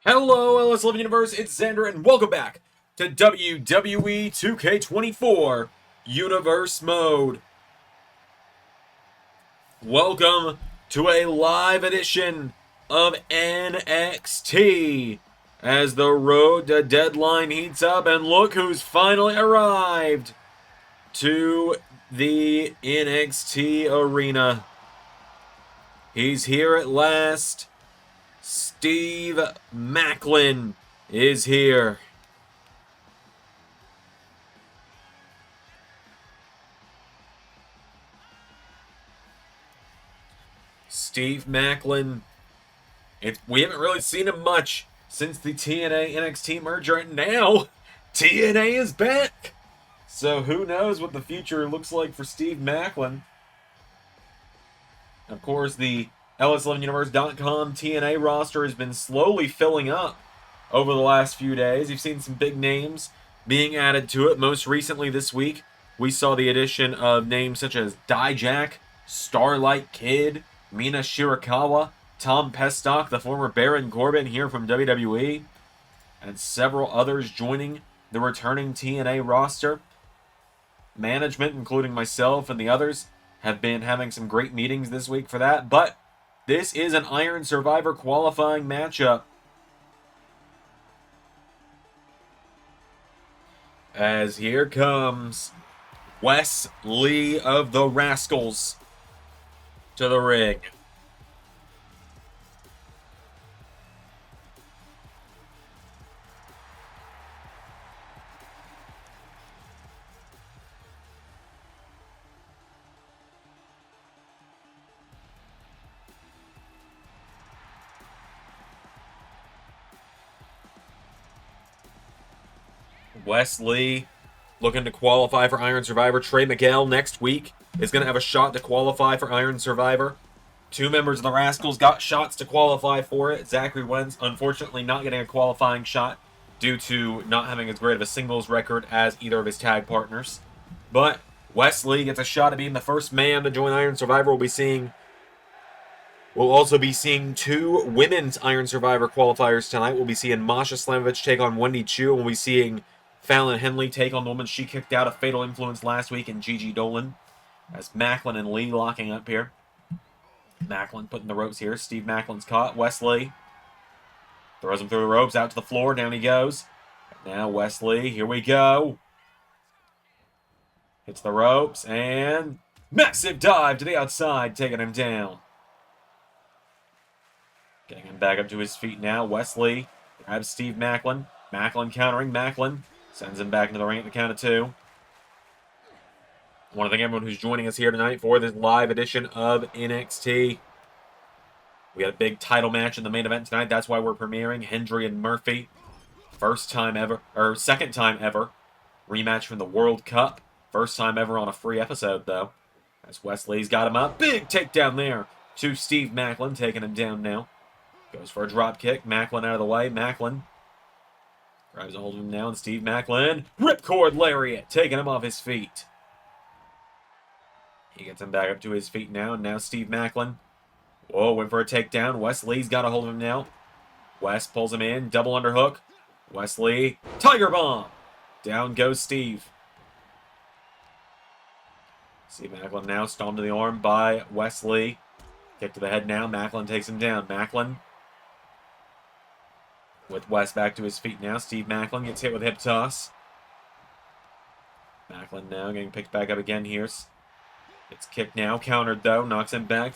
Hello, LS11 Universe, it's Xander, and welcome back to WWE 2K24 Universe Mode. Welcome to a live edition of NXT as the road to deadline heats up, and look who's finally arrived to the NXT arena. He's here at last. Steve Macklin is here. Steve Macklin, we haven't really seen him much since the TNA NXT merger, and now TNA is back. So who knows what the future looks like for Steve Macklin. Of course, the LS11Universe.com TNA roster has been slowly filling up over the last few days. You've seen some big names being added to it. Most recently this week, we saw the addition of names such as Dijak, Starlight Kid, Mina Shirakawa, Tom Pestock, the former Baron Corbin here from WWE, and several others joining the returning TNA roster. Management, including myself and the others, have been having some great meetings this week for that, but this is an Iron Survivor qualifying matchup. As here comes Wes Lee of the Rascals to the ring. Wes Lee looking to qualify for Iron Survivor. Trey Miguel next week is going to have a shot to qualify for Iron Survivor. Two members of the Rascals got shots to qualify for it. Zachary Wentz, unfortunately, not getting a qualifying shot due to not having as great of a singles record as either of his tag partners. But Wes Lee gets a shot at being the first man to join Iron Survivor. We'll also be seeing two women's Iron Survivor qualifiers tonight. We'll be seeing Masha Slamovich take on Wendy Chu, and we'll be seeing Fallon Henley take on the woman she kicked out of Fatal Influence last week in Gigi Dolan. As Macklin and Lee locking up here. Macklin putting the ropes here. Steve Macklin's caught. Wes Lee throws him through the ropes, out to the floor. Down he goes. Now Wes Lee, here we go. Hits the ropes, and massive dive to the outside, taking him down. Getting him back up to his feet now. Wes Lee grabs Steve Macklin. Macklin countering. Macklin sends him back into the ring at the count of two. I want to thank everyone who's joining us here tonight for this live edition of NXT. We got a big title match in the main event tonight. That's why we're premiering Hendry and Murphy. Second time ever. Rematch from the World Cup. First time ever on a free episode, though. As Wes Lee's got him up. Big takedown there to Steve Macklin, taking him down now. Goes for a drop kick. Macklin out of the way. Macklin grabs a hold of him now, and Steve Macklin, ripcord lariat, taking him off his feet. He gets him back up to his feet now, and now Steve Macklin. Whoa, went for a takedown. Wes Lee's got a hold of him now. Wes pulls him in, double underhook. Wes Lee, Tiger Bomb. Down goes Steve. Steve Macklin now stomped to the arm by Wes Lee. Kick to the head now. Macklin takes him down. Macklin with Wes back to his feet now. Steve Macklin gets hit with a hip toss. Macklin now getting picked back up again here. It's kicked now. Countered though. Knocks him back.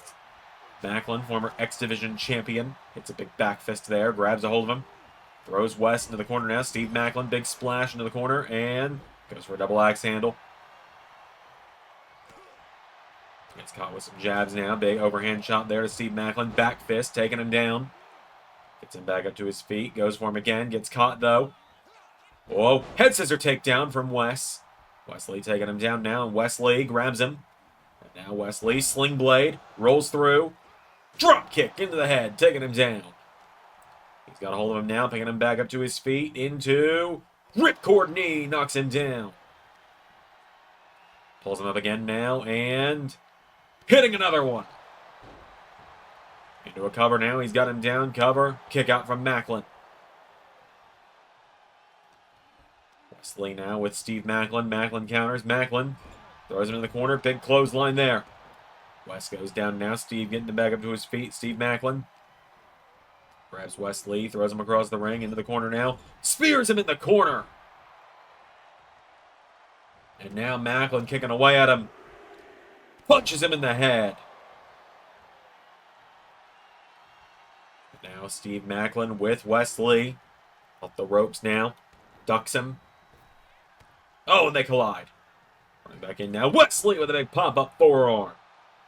Macklin, former X Division champion. Hits a big back fist there. Grabs a hold of him. Throws Wes into the corner now. Steve Macklin, big splash into the corner. And goes for a double axe handle. Gets caught with some jabs now. Big overhand shot there to Steve Macklin. Back fist, taking him down. Gets him back up to his feet. Goes for him again. Gets caught, though. Whoa. Head scissor takedown from Wes. Wes Lee taking him down now. And Wes Lee grabs him. And now Wes Lee, sling blade. Rolls through. Drop kick into the head. Taking him down. He's got a hold of him now. Picking him back up to his feet. Into ripcord knee. Knocks him down. Pulls him up again now. And hitting another one. Into a cover now. He's got him down. Cover. Kick out from Macklin. Wesley now with Steve Macklin. Macklin counters. Macklin throws him in the corner. Big clothesline there. West goes down now. Steve getting him back up to his feet. Steve Macklin grabs Wesley, throws him across the ring into the corner now. Spears him in the corner. And now Macklin kicking away at him. Punches him in the head. Now Steve Macklin with Wesley. Off the ropes now. Ducks him. Oh, and they collide. Running back in now. Wesley with a big pop-up forearm.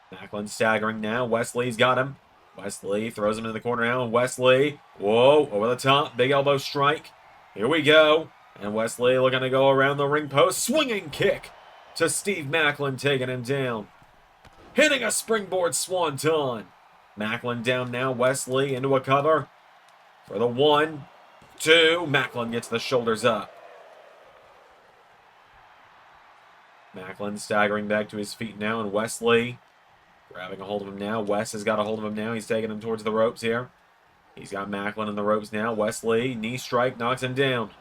Macklin staggering now. Wesley's got him. Wesley throws him in the corner now. And Wesley, whoa, over the top. Big elbow strike. Here we go. And Wesley looking to go around the ring post. Swinging kick to Steve Macklin, taking him down. Hitting a springboard swanton. Macklin down now. Wesley into a cover. For the 1, 2. Macklin gets the shoulders up. Macklin staggering back to his feet now. And Wesley grabbing a hold of him now. Wes has got a hold of him now. He's taking him towards the ropes here. He's got Macklin in the ropes now. Wesley, knee strike, knocks him down.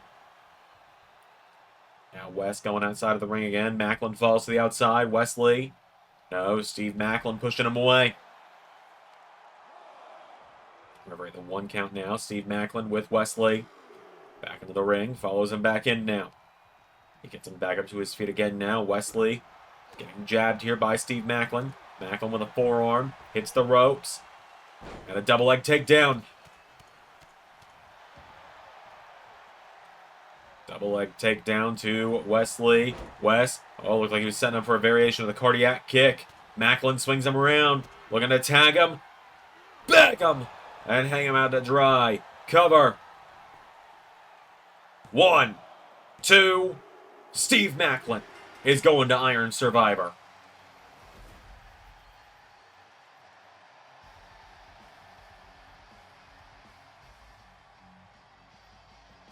Now Wes going outside of the ring again. Macklin falls to the outside. Wesley. No, Steve Macklin pushing him away. Remember the 1 count now. Steve Macklin with Wesley. Back into the ring. Follows him back in now. He gets him back up to his feet again now. Wesley getting jabbed here by Steve Macklin. Macklin with a forearm. Hits the ropes. And a double leg takedown. Double leg takedown to Wesley. Wes, oh, looked like he was setting up for a variation of the cardiac kick. Macklin swings him around. Looking to tag him. Bag him. And hang him out to dry. Cover. 1, 2. Steve Macklin is going to Iron Survivor.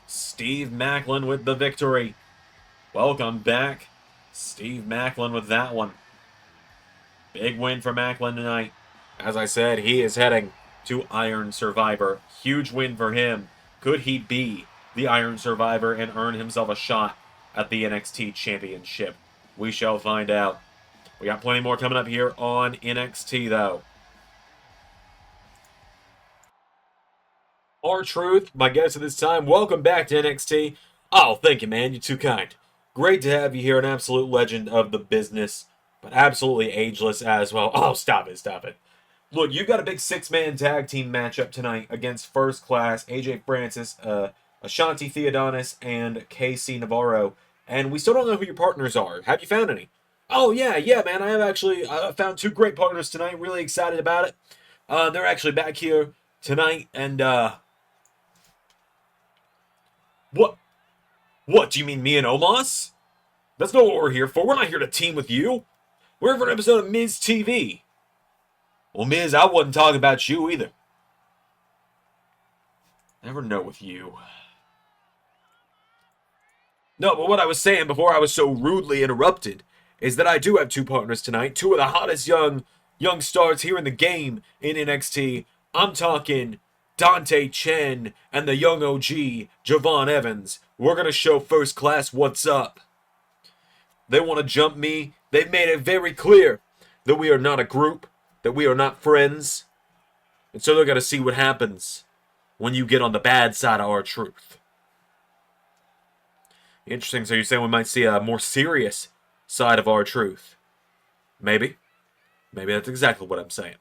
Steve Macklin with the victory. Welcome back. Steve Macklin with that one. Big win for Macklin tonight. As I said, he is heading to Iron Survivor. Huge win for him. Could he be the Iron Survivor and earn himself a shot at the NXT Championship? We shall find out. We got plenty more coming up here on NXT, though. R-Truth, my guest at this time, welcome back to NXT. Oh, thank you, man. You're too kind. Great to have you here, an absolute legend of the business, but absolutely ageless as well. Oh, stop it, stop it. Look, you've got a big 6-man tag team matchup tonight against First Class, AJ Francis, Ashanti Theodonis, and KC Navarro. And we still don't know who your partners are. Have you found any? Oh, yeah, man. I have actually found 2 great partners tonight. Really excited about it. They're actually back here tonight, and, What, do you mean me and Omos? That's not what we're here for. We're not here to team with you. We're here for an episode of Miz TV. Well, Miz, I wasn't talking about you either. Never know with you. No, but what I was saying before I was so rudely interrupted is that I do have 2 partners tonight. 2 of the hottest young stars here in the game in NXT. I'm talking Dante Chen and the young OG, Javon Evans. We're going to show First Class what's up. They want to jump me. They've made it very clear that we are not a group, that we are not friends. And so they're going to see what happens when you get on the bad side of R-Truth. Interesting. So you're saying we might see a more serious side of R-Truth? Maybe. Maybe that's exactly what I'm saying.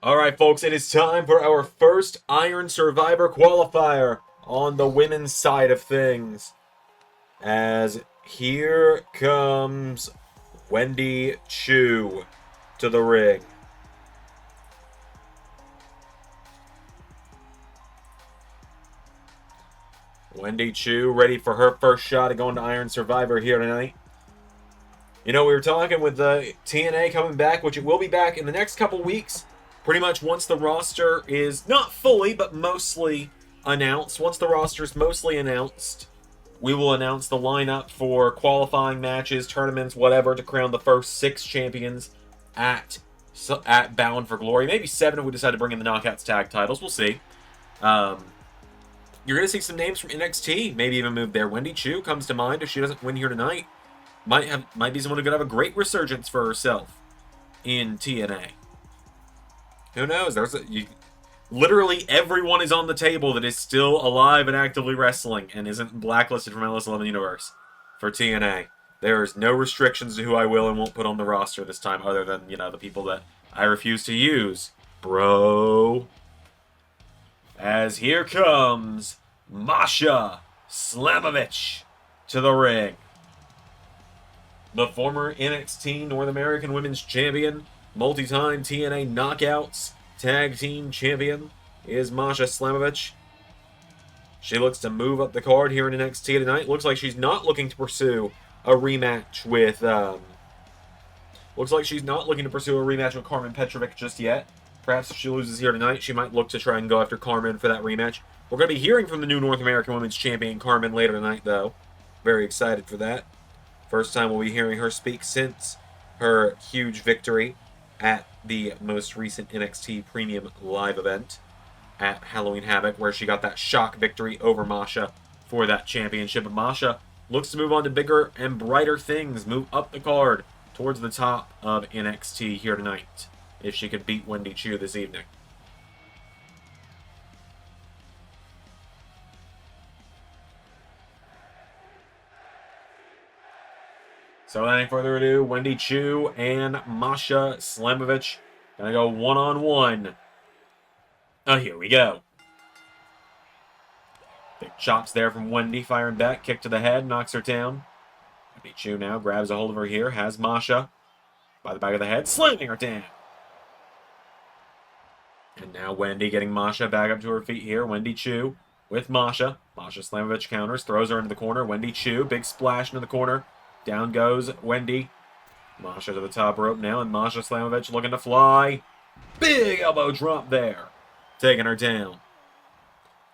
Alright, folks, it is time for our first Iron Survivor qualifier on the women's side of things. As here comes Wendy Choo to the ring. Wendy Choo ready for her first shot at going to Iron Survivor here tonight. You know, we were talking with the TNA coming back, which it will be back in the next couple weeks. Pretty much once the roster is not fully, but mostly announced. Once the roster is mostly announced, we will announce the lineup for qualifying matches, tournaments, whatever, to crown the first 6 champions at Bound for Glory. Maybe 7 if we decide to bring in the Knockouts tag titles. We'll see. You're going to see some names from NXT maybe even move there. Wendy Chu comes to mind if she doesn't win here tonight. Might be someone who could have a great resurgence for herself in TNA. Who knows? Literally everyone is on the table that is still alive and actively wrestling and isn't blacklisted from LS11 Universe for TNA. There's no restrictions to who I will and won't put on the roster this time other than, the people that I refuse to use. Bro. As here comes Masha Slamovich to the ring. The former NXT North American Women's Champion, multi-time TNA Knockouts Tag Team Champion is Masha Slamovich. She looks to move up the card here in NXT tonight. Looks like she's not looking to pursue a rematch with Carmen Petrovic just yet. Perhaps if she loses here tonight, she might look to try and go after Carmen for that rematch. We're going to be hearing from the new North American Women's Champion, Carmen, later tonight, though. Very excited for that. First time we'll be hearing her speak since her huge victory at the most recent NXT Premium Live event at Halloween Havoc, where she got that shock victory over Masha for that championship. But Masha looks to move on to bigger and brighter things, move up the card towards the top of NXT here tonight, if she could beat Wendy Chu this evening. So without any further ado, Wendy Chu and Masha Slamovich gonna go one-on-one. Oh, here we go. Big chops there from Wendy, firing back, kick to the head, knocks her down. Wendy Chu now grabs a hold of her here, has Masha by the back of the head, slamming her down. And now Wendy getting Masha back up to her feet here. Wendy Chu with Masha. Masha Slamovich counters, throws her into the corner. Wendy Chu, big splash into the corner. Down goes Wendy. Masha to the top rope now, and Masha Slamovich looking to fly. Big elbow drop there. Taking her down.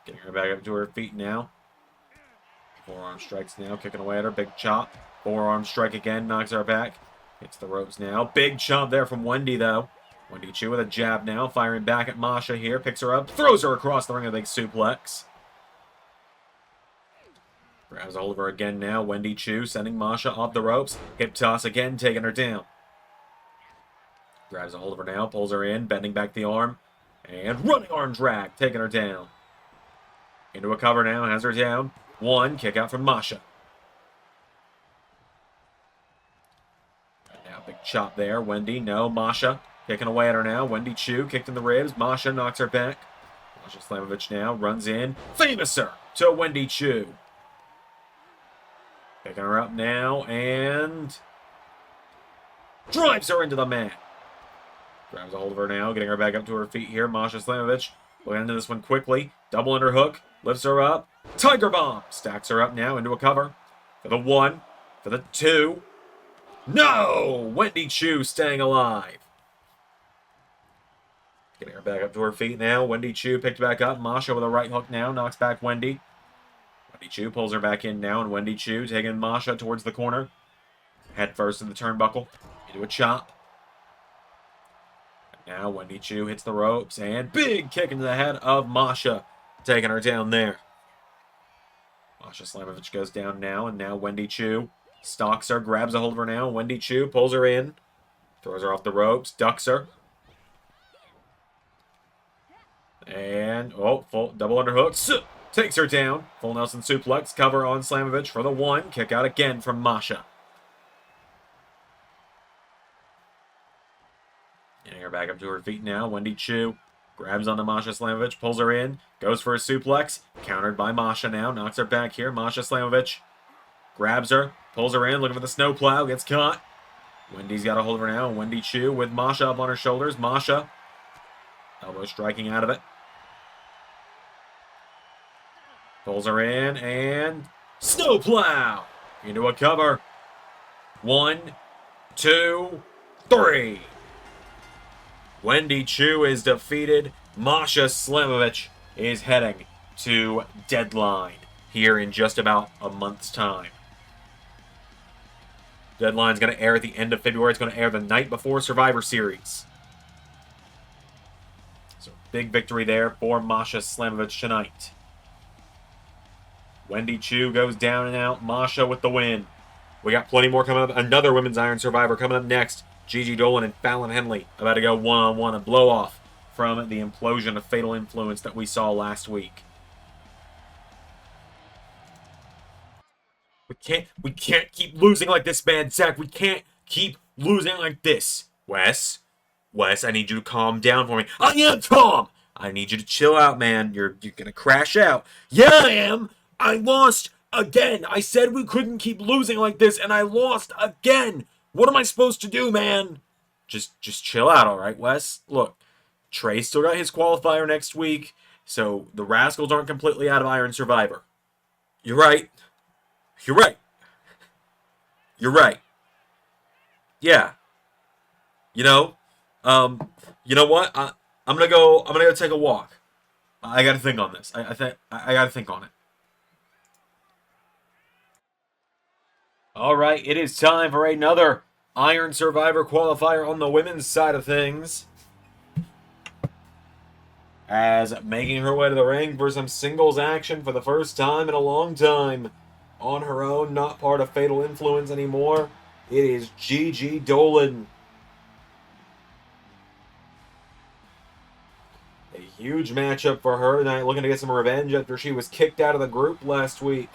Getting her back up to her feet now. Forearm strikes now, kicking away at her. Big chop. Forearm strike again, knocks her back. Hits the ropes now. Big chop there from Wendy, though. Wendy Chu with a jab now, firing back at Masha here. Picks her up, throws her across the ring with a big suplex. Grabs a hold of her again now. Wendy Chu sending Masha off the ropes. Hip toss again, taking her down. Grabs a hold of her now, pulls her in, bending back the arm. And running arm drag, taking her down. Into a cover now, has her down. One, kick out from Masha. And now big chop there. Wendy, no. Masha kicking away at her now. Wendy Chu kicked in the ribs. Masha knocks her back. Masha Slamovich now runs in. Famouser to Wendy Chu. Picking her up now and drives her into the mat. Grabs a hold of her now, getting her back up to her feet here. Masha Slamovich will into this one quickly. Double underhook, lifts her up. Tiger bomb, stacks her up now into a cover. For the one, for the two. No! Wendy Chu staying alive. Getting her back up to her feet now. Wendy Chu picked back up. Masha with a right hook now, knocks back Wendy. Wendy Chu pulls her back in now, and Wendy Chu taking Masha towards the corner. Head first in the turnbuckle. Into a chop. And now Wendy Chu hits the ropes, and big kick into the head of Masha. Taking her down there. Masha Slamovich goes down now, and now Wendy Chu stalks her, grabs a hold of her now. Wendy Chu pulls her in. Throws her off the ropes, ducks her. And, full double underhook. Takes her down. Full Nelson suplex. Cover on Slamovich for the one. Kick out again from Masha. Getting her back up to her feet now. Wendy Chu grabs onto Masha Slamovich. Pulls her in. Goes for a suplex. Countered by Masha now. Knocks her back here. Masha Slamovich grabs her. Pulls her in. Looking for the snowplow. Gets caught. Wendy's got a hold of her now. Wendy Chu with Masha up on her shoulders. Masha elbow striking out of it. Pulls her in, and snowplow into a cover. 1, 2, 3. Wendy Chu is defeated. Masha Slamovich is heading to Deadline here in just about a month's time. Deadline's going to air at the end of February. It's going to air the night before Survivor Series. So big victory there for Masha Slamovich tonight. Wendy Chu goes down and out. Masha with the win. We got plenty more coming up. Another Women's Iron Survivor coming up next. Gigi Dolan and Fallon Henley about to go one-on-one, a blow-off from the implosion of Fatal Influence that we saw last week. We can't keep losing like this, man. Zach, we can't keep losing like this. Wes, I need you to calm down for me. I am calm. I need you to chill out, man. You're gonna crash out. Yeah, I am. I lost again. I said we couldn't keep losing like this, and I lost again. What am I supposed to do, man? Just chill out, all right, Wes? Look, Trey still got his qualifier next week, so the Rascals aren't completely out of Iron Survivor. You're right. You're right. You're right. Yeah. You know what? I'm gonna go take a walk. I gotta think on this. I gotta think on it. All right, it is time for another Iron Survivor qualifier on the women's side of things. As making her way to the ring for some singles action for the first time in a long time. On her own, not part of Fatal Influence anymore. It is Gigi Dolan. A huge matchup for her tonight, looking to get some revenge after she was kicked out of the group last week,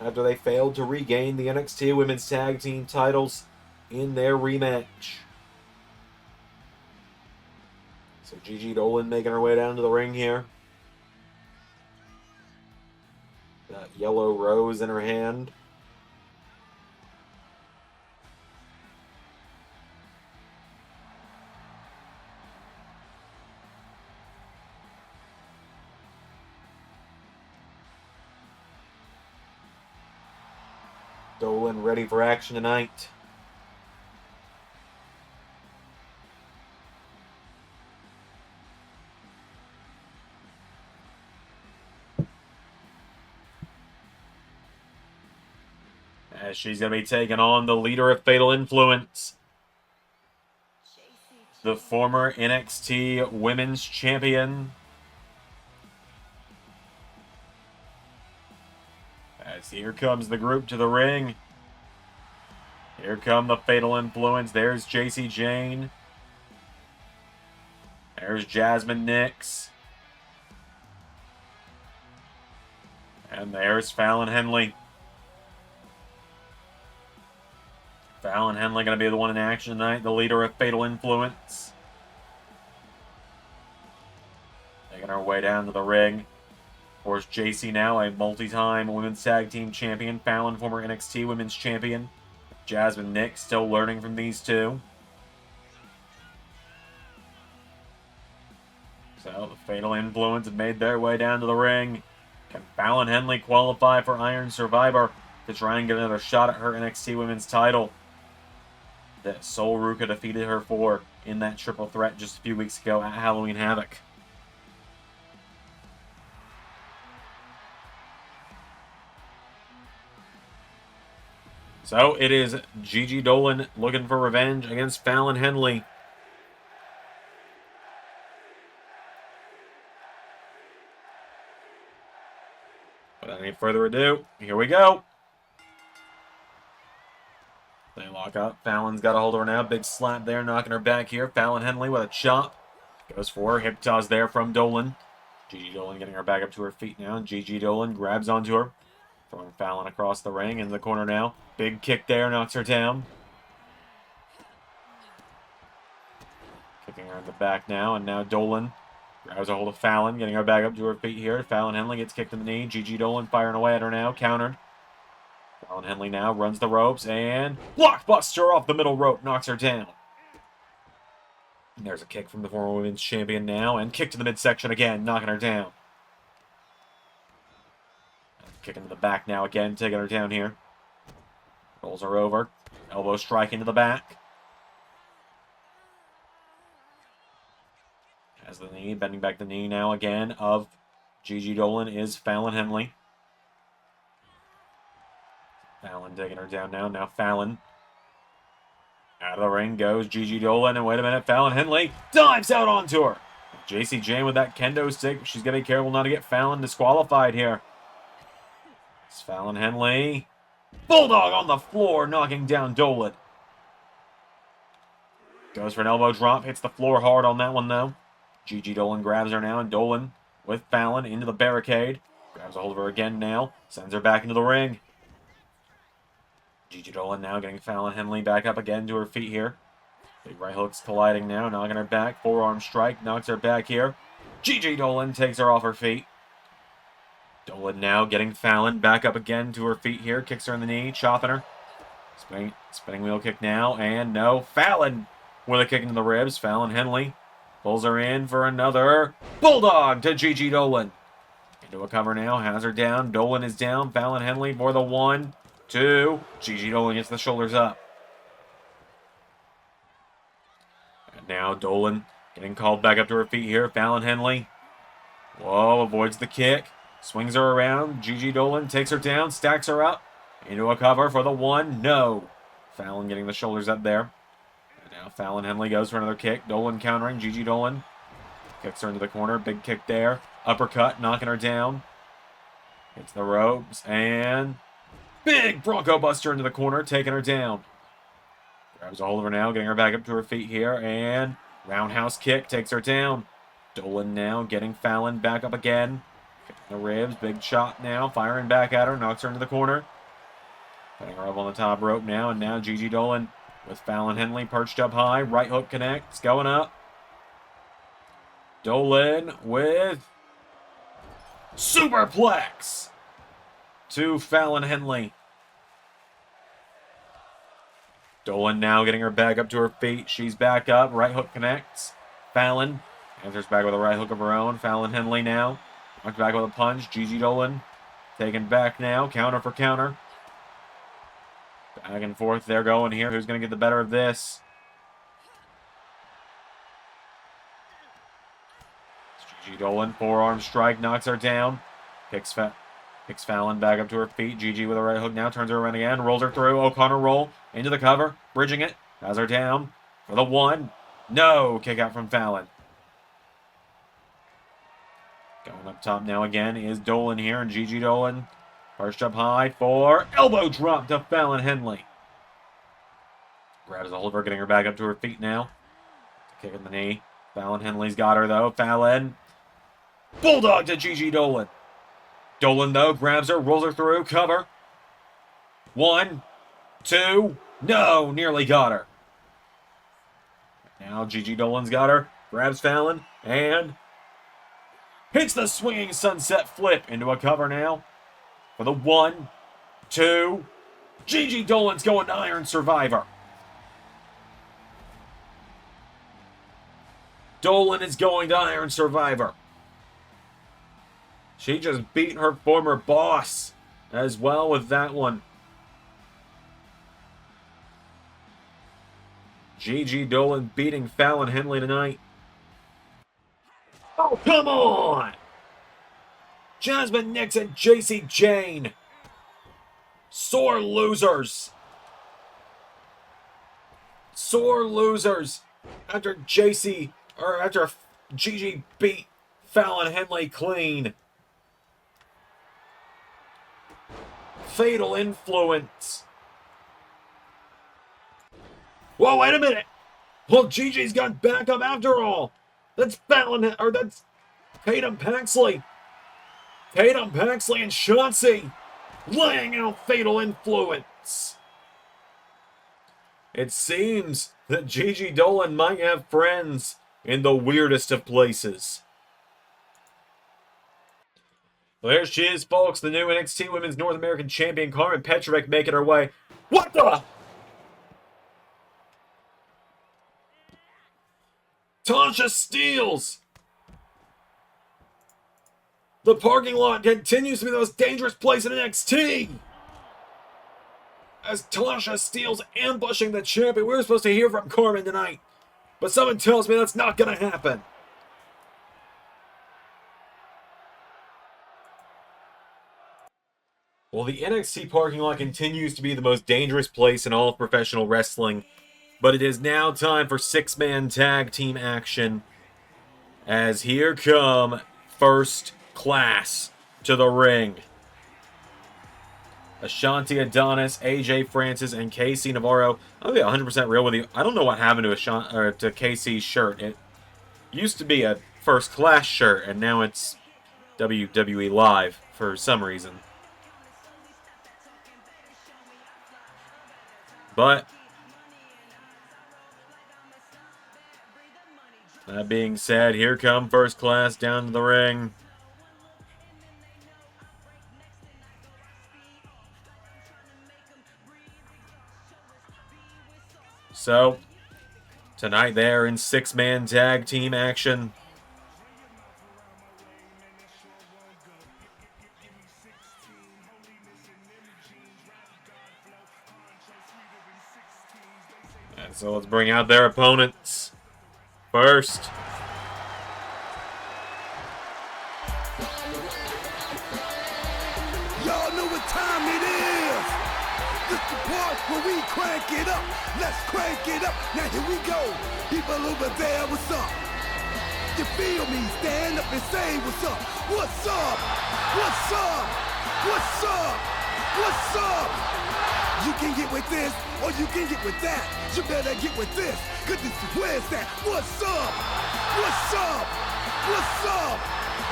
after they failed to regain the NXT Women's Tag Team titles in their rematch. So Gigi Dolan making her way down to the ring here. That yellow rose in her hand. Dolan ready for action tonight. As she's going to be taking on the leader of Fatal Influence, the former NXT Women's Champion. As here comes the group to the ring. Here come the Fatal Influence. There's JC Jane. There's Jasmine Nix. And there's Fallon Henley. Fallon Henley going to be the one in action tonight, the leader of Fatal Influence. Taking her way down to the ring. Of course, JC now a multi-time Women's Tag Team Champion. Fallon, former NXT Women's Champion. Jasmine Nix still learning from these two. So, the Fatal Influence have made their way down to the ring. Can Fallon Henley qualify for Iron Survivor to try and get another shot at her NXT Women's title that Sol Ruka defeated her for in that triple threat just a few weeks ago at Halloween Havoc? So it is Gigi Dolan looking for revenge against Fallon Henley. Without any further ado, here we go. They lock up. Fallon's got a hold of her now. Big slap there, knocking her back here. Fallon Henley with a chop. Goes for her. Hip toss there from Dolan. Gigi Dolan getting her back up to her feet now. Gigi Dolan grabs onto her. Throwing Fallon across the ring in the corner now. Big kick there, knocks her down. Kicking her in the back now, and now Dolan grabs a hold of Fallon, getting her back up to her feet here. Fallon Henley gets kicked in the knee. Gigi Dolan firing away at her now, countered. Fallon Henley now runs the ropes, and blockbuster off the middle rope, knocks her down. And there's a kick from the former women's champion now, and kick to the midsection again, knocking her down. Kicking to the back now again, taking her down here. Rolls her over. Elbow strike into the back. Has the knee, bending back the knee now again of Gigi Dolan is Fallon Henley. Fallon taking her down now. Now Fallon. Out of the ring goes Gigi Dolan, and wait a minute, Fallon Henley dives out onto her. JC Jane with that kendo stick. She's got to be careful not to get Fallon disqualified here. It's Fallon Henley. Bulldog on the floor, knocking down Dolan. Goes for an elbow drop. Hits the floor hard on that one, though. Gigi Dolan grabs her now, and Dolan with Fallon into the barricade. Grabs a hold of her again now. Sends her back into the ring. Gigi Dolan now getting Fallon Henley back up again to her feet here. Big right hooks colliding now, knocking her back. Forearm strike, knocks her back here. Gigi Dolan takes her off her feet. Dolan now getting Fallon back up again to her feet here. Kicks her in the knee, chopping her. Spinning wheel kick now, and no. Fallon with a kick into the ribs. Fallon Henley pulls her in for another bulldog to Gigi Dolan. Into a cover now, has her down. Dolan is down. Fallon Henley for the 1, 2. Gigi Dolan gets the shoulders up. And now Dolan getting called back up to her feet here. Fallon Henley. Whoa, avoids the kick. Swings her around. Gigi Dolan takes her down, stacks her up. Into a cover for the 1. No. Fallon getting the shoulders up there. And now Fallon Henley goes for another kick. Dolan countering. Gigi Dolan kicks her into the corner. Big kick there. Uppercut, knocking her down. Hits the ropes. And big Bronco Buster into the corner, taking her down. Grabs a hold of her now, getting her back up to her feet here. And roundhouse kick takes her down. Dolan now getting Fallon back up again. Kicking the ribs, big shot now, firing back at her, knocks her into the corner. Putting her up on the top rope now, and now Gigi Dolan with Fallon Henley perched up high. Right hook connects, going up. Dolan with superplex to Fallon Henley. Dolan now getting her back up to her feet. She's back up, right hook connects. Fallon answers back with a right hook of her own. Fallon Henley now. Knocked back with a punch. Gigi Dolan taken back now. Counter for counter. Back and forth they're going here. Who's going to get the better of this? It's Gigi Dolan. Forearm strike. Knocks her down. Picks Fallon back up to her feet. Gigi with a right hook now. Turns her around again. Rolls her through. O'Connor roll. Into the cover. Bridging it. Has her down. For the 1. No. Kick out from Fallon. Going up top now again is Dolan here, and Gigi Dolan perched up high for elbow drop to Fallon Henley. Grabs a hold of her, getting her back up to her feet now. Kick in the knee. Fallon Henley's got her though. Fallon. Bulldog to Gigi Dolan. Dolan though grabs her, rolls her through, cover. 1, 2. No, nearly got her. Now Gigi Dolan's got her. Grabs Fallon and hits the swinging sunset flip into a cover now. For the 1, 2. Gigi Dolan's going to Iron Survivor. Dolan is going to Iron Survivor. She just beat her former boss as well with that one. Gigi Dolan beating Fallon Henley tonight. Oh, come on! Jasmine Nix and JC Jane. Sore losers. Sore losers. After Gigi beat Fallon Henley clean. Fatal influence. Whoa, wait a minute. Well, Gigi's got backup after all. That's that's Tatum Paxley. Tatum Paxley and Shotzi laying out fatal influence. It seems that Gigi Dolan might have friends in the weirdest of places. Well, there she is, folks. The new NXT Women's North American Champion, Carmen Petrovic, making her way. What the? Tasha Steelz! The parking lot continues to be the most dangerous place in NXT! As Tasha Steelz ambushing the champion. We were supposed to hear from Carmen tonight, but someone tells me that's not going to happen. Well, the NXT parking lot continues to be the most dangerous place in all of professional wrestling. But it is now time for 6-man tag team action. As here come First Class to the ring. Ashanti Adonis, AJ Francis, and KC Navarro. I'll be 100% real with you. I don't know what happened to KC's shirt. It used to be a first class shirt, and now it's WWE Live for some reason. But that being said, here come first class down to the ring. So, tonight they're in 6-man tag team action. And so let's bring out their opponents. First, y'all know what time it is. This the part where we crank it up. Let's crank it up. Now here we go. People over there, what's up? You feel me? Stand up and say what's up. What's up? What's up? What's up? What's up? You can get with this, or you can get with that. You better get with this, cause this is where it's at. What's up? What's up? What's up?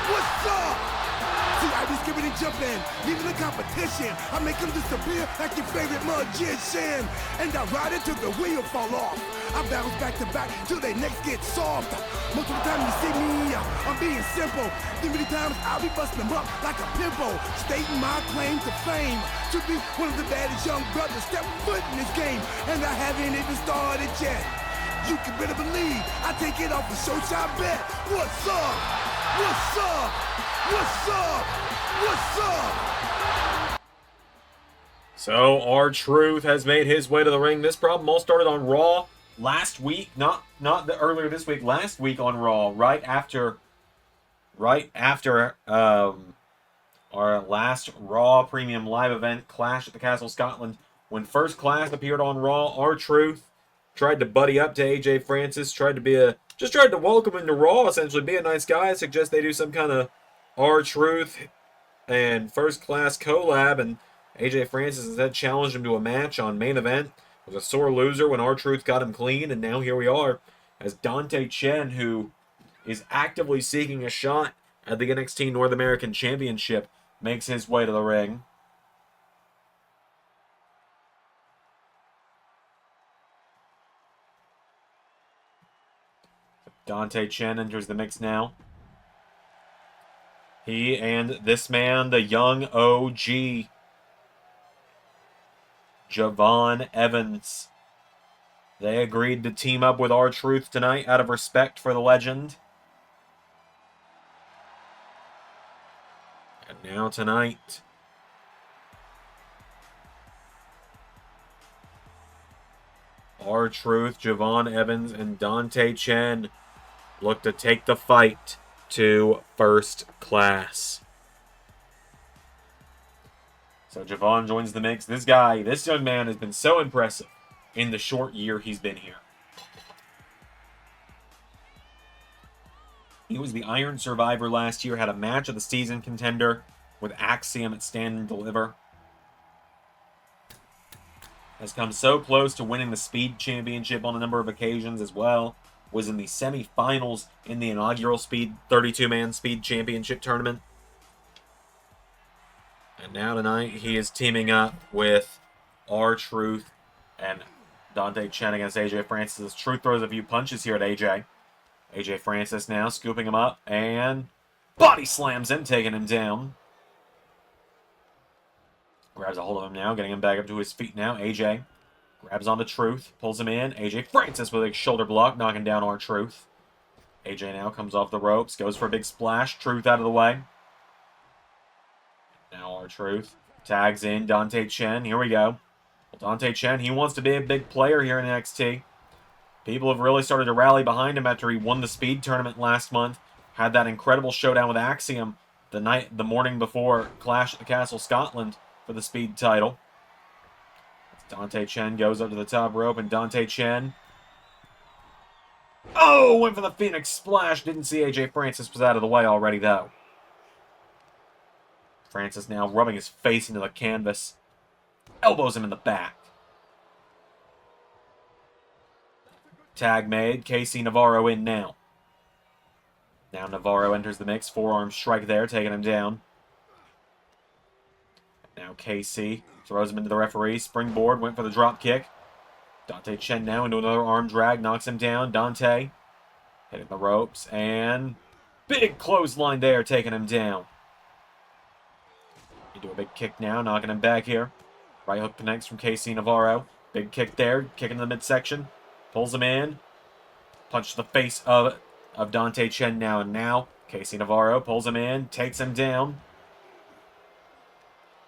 What's up? See, I be skipping and jumping, leaving the competition. I make them disappear like your favorite magician. And I ride it till the wheel fall off. I bounce back to back till they necks get soft. Most of the time you see me, I'm being simple. Then many times I'll be busting them up like a pimple. Stating my claim to fame, to be one of the baddest young brothers step foot in this game. And I haven't even started yet. You can better believe I take it off the show shot bet. What's up? What's up? What's up? What's up? so R-Truth has made his way to the ring. This problem all started on Raw last week, not earlier this week, last week on Raw, right after our last Raw Premium Live event, Clash at the Castle Scotland. When First Class appeared on Raw, R-Truth tried to buddy up to AJ Francis, tried to welcome him to Raw, essentially be a nice guy. I suggest they do some kind of R-Truth and First Class collab, and AJ Francis instead challenged him to a match on Main Event. Was a sore loser when R-Truth got him clean, and now here we are as Dante Chen, who is actively seeking a shot at the NXT North American Championship, makes his way to the ring. Dante Chen enters the mix now. He and this man, the young OG, Javon Evans. They agreed to team up with R-Truth tonight out of respect for the legend. And now tonight, R-Truth, Javon Evans, and Dante Chen look to take the fight to First Class. So Javon joins the mix. This young man has been so impressive in the short year he's been here. He was the Iron Survivor last year, had a match of the season contender with Axiom at Stand and Deliver. Has come so close to winning the Speed Championship on a number of occasions as well. Was in the semifinals in the inaugural 32-man Speed Championship tournament. And now tonight he is teaming up with R-Truth and Dante Chen against AJ Francis. Truth throws a few punches here at AJ. AJ Francis now scooping him up and body slams him, taking him down. Grabs a hold of him now, getting him back up to his feet now. AJ grabs onto Truth, pulls him in. AJ Francis with a shoulder block, knocking down R-Truth. AJ now comes off the ropes, goes for a big splash. Truth out of the way. Now R-Truth tags in Dante Chen. Here we go. Well, Dante Chen, he wants to be a big player here in NXT. People have really started to rally behind him after he won the Speed tournament last month. Had that incredible showdown with Axiom the morning before Clash at the Castle Scotland for the Speed title. Dante Chen goes up to the top rope, and Dante Chen... oh, went for the Phoenix Splash. Didn't see AJ Francis was out of the way already, though. Francis now rubbing his face into the canvas. Elbows him in the back. Tag made. KC Navarro in now. Now Navarro enters the mix. Forearm strike there, taking him down. Now KC throws him into the referee. Springboard, went for the drop kick. Dante Chen now into another arm drag, knocks him down. Dante hitting the ropes, and big clothesline there, taking him down. You do a big kick now, knocking him back here. Right hook connects from KC Navarro. Big kick there, kicking in the midsection. Pulls him in. Punch to the face of Dante Chen now, and now KC Navarro pulls him in, takes him down.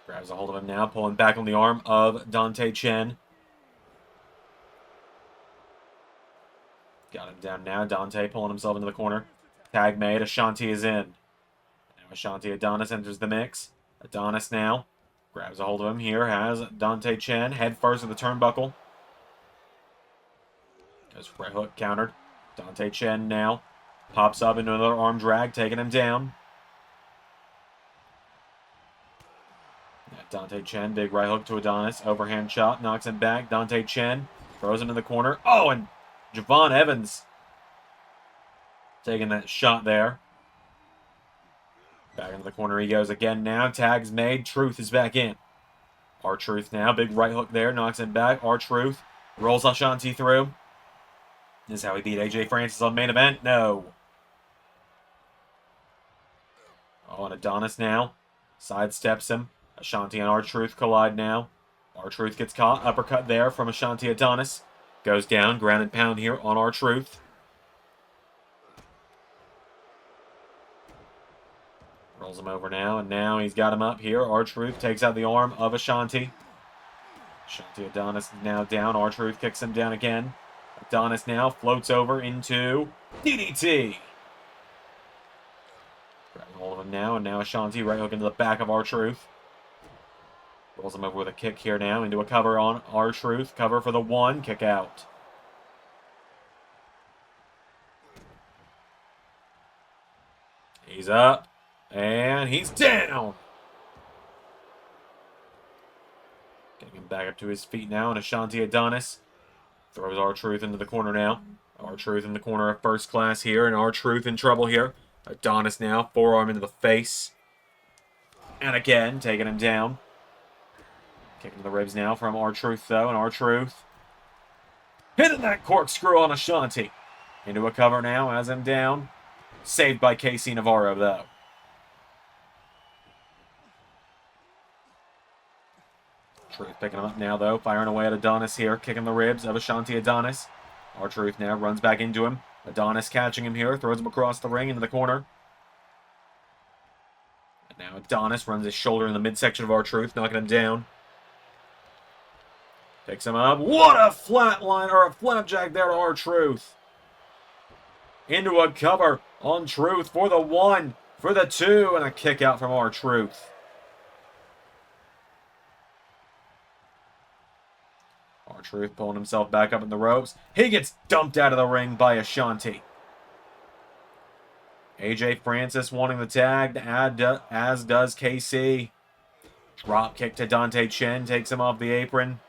Grabs a hold of him now, pulling back on the arm of Dante Chen. Got him down now. Dante pulling himself into the corner. Tag made. Ashanti is in. Now Ashanti Adonis enters the mix. Adonis now grabs a hold of him here. Has Dante Chen head first to the turnbuckle. Goes right hook countered. Dante Chen now pops up into another arm drag, taking him down. Dante Chen, big right hook to Adonis. Overhand chop, knocks him back. Dante Chen throws him in the corner. Oh, and Javon Evans taking that shot there. Back into the corner he goes again now. Tag's made. Truth is back in. R-Truth now. Big right hook there. Knocks him back. R-Truth rolls Ashanti through. This is how he beat AJ Francis on main event. No. Oh, and Adonis now sidesteps him. Ashanti and R-Truth collide now. R-Truth gets caught. Uppercut there from Ashanti Adonis. Goes down. Ground and pound here on R-Truth. Rolls him over now, and now he's got him up here. R-Truth takes out the arm of Ashanti. Ashanti Adonis is now down. R-Truth kicks him down again. Adonis now floats over into DDT. Grabbing hold of him now, and now Ashanti right hook into the back of R-Truth. Rolls him over with a kick here now into a cover on R-Truth. Cover for the one. Kick out. He's up. And he's down. Getting him back up to his feet now. And Ashanti Adonis throws R-Truth into the corner now. R-Truth in the corner of First Class here. And R-Truth in trouble here. Adonis now. Forearm into the face. And again, taking him down. Kicking to the ribs now from R-Truth, though. And R-Truth hitting that corkscrew on Ashanti. Into a cover now, has him down. Saved by KC Navarro, though. Truth picking him up now, though. Firing away at Adonis here. Kicking the ribs of Ashanti Adonis. R-Truth now runs back into him. Adonis catching him here. Throws him across the ring into the corner. And now Adonis runs his shoulder in the midsection of R-Truth, knocking him down. Picks him up. What a flatline, or a flapjack there to R-Truth. Into a cover on Truth for the one, for the two, and a kick out from R-Truth. R-Truth pulling himself back up in the ropes. He gets dumped out of the ring by Ashanti. AJ Francis wanting the tag, as does KC. Drop kick to Dante Chen, takes him off the apron.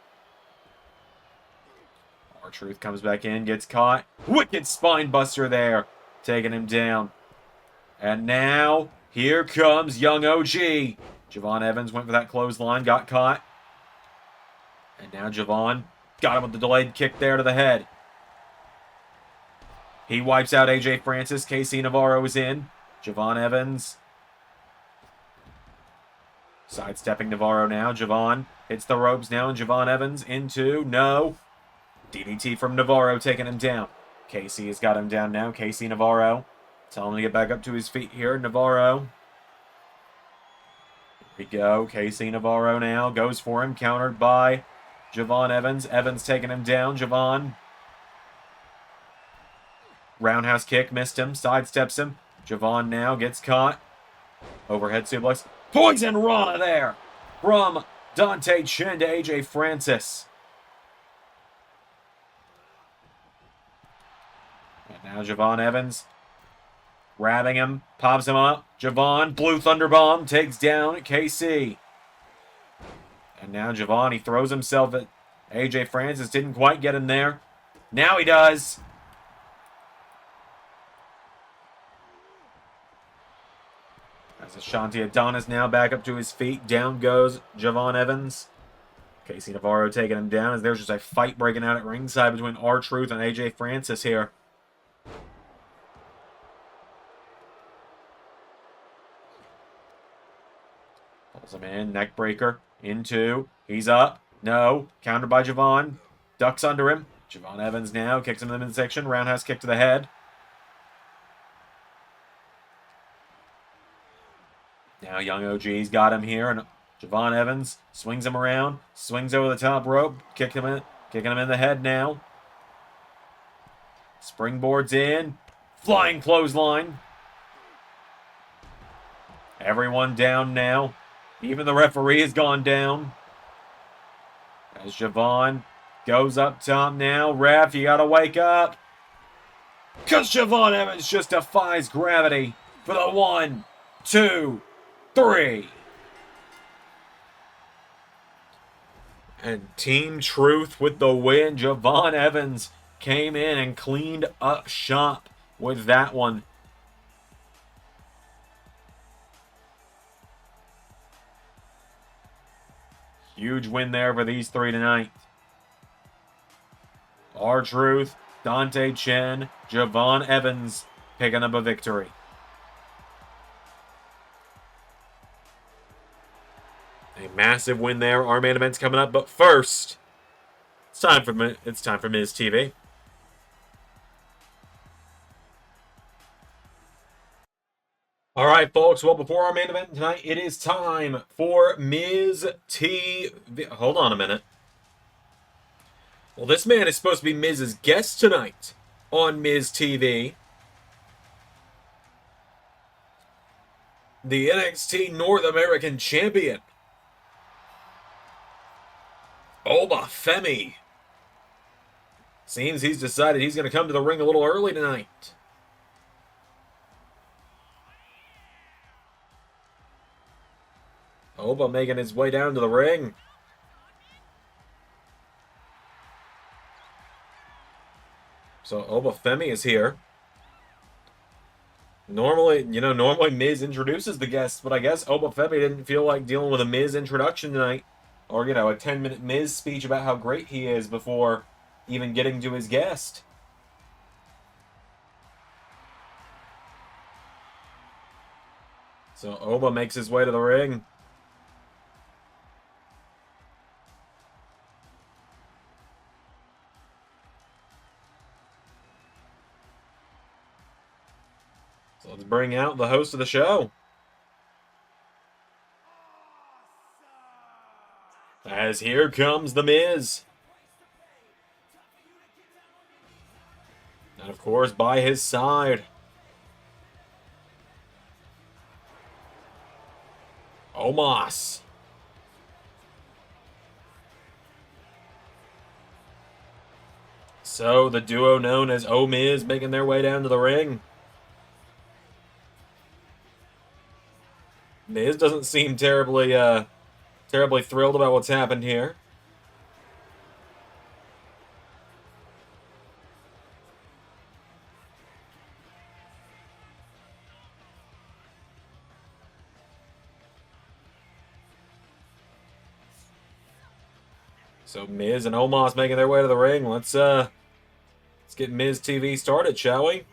R-Truth comes back in, gets caught. Wicked spine buster there, taking him down. And now, here comes young OG. Javon Evans went for that clothesline, got caught. And now Javon got him with the delayed kick there to the head. He wipes out AJ Francis. KC Navarro is in. Javon Evans sidestepping Navarro now. Javon hits the ropes now, and Javon Evans into, no. DDT from Navarro taking him down. KC has got him down now. KC Navarro. Tell him to get back up to his feet here. Navarro. Here we go. KC Navarro now goes for him. Countered by Javon Evans. Evans taking him down. Javon. Roundhouse kick. Missed him. Sidesteps him. Javon now gets caught. Overhead suplex. Poison Rana there. From Dante Chen to AJ Francis. And now Javon Evans grabbing him, pops him up. Javon, Blue Thunder Bomb, takes down KC. And now Giovanni throws himself at AJ Francis. Didn't quite get him there. Now he does. As Ashanti Adonis now back up to his feet. Down goes Javon Evans. Casey Navarro taking him down as there's just a fight breaking out at ringside between R-Truth and AJ Francis here. Pulls him in. Neck breaker. Into. He's up. No. Countered by Javon. Ducks under him. Javon Evans now kicks him in the midsection. Roundhouse kick to the head. Now Young OG's got him here, and Javon Evans swings him around, swings over the top rope, kicking him in the head now. Springboards in, flying clothesline. Everyone down now. Even the referee has gone down. As Javon goes up top now. Ref, you gotta wake up. Because Javon Evans just defies gravity for the 1, 2, 3. And Team Truth with the win. Javon Evans came in and cleaned up shop with that one. Huge win there for these three tonight. R-Truth, Dante Chen, Javon Evans picking up a victory. A massive win there. Our main event's coming up, but first, it's time for Miz TV. All right, folks. Well, before our main event tonight, it is time for Miz TV. Hold on a minute. Well, this man is supposed to be Miz's guest tonight on Miz TV. The NXT North American Champion, Femi. Seems he's decided he's going to come to the ring a little early tonight. Oba making his way down to the ring. So Femi is here. Normally Miz introduces the guests, but I guess Femi didn't feel like dealing with a Miz introduction tonight. Or, a 10-minute Miz speech about how great he is before even getting to his guest. So Oba makes his way to the ring. So let's bring out the host of the show. As here comes The Miz. And of course, by his side, Omos. So the duo known as O-Miz making their way down to the ring. Miz doesn't seem terribly thrilled about what's happened here. So Miz and Omos making their way to the ring. Let's get Miz TV started, shall we?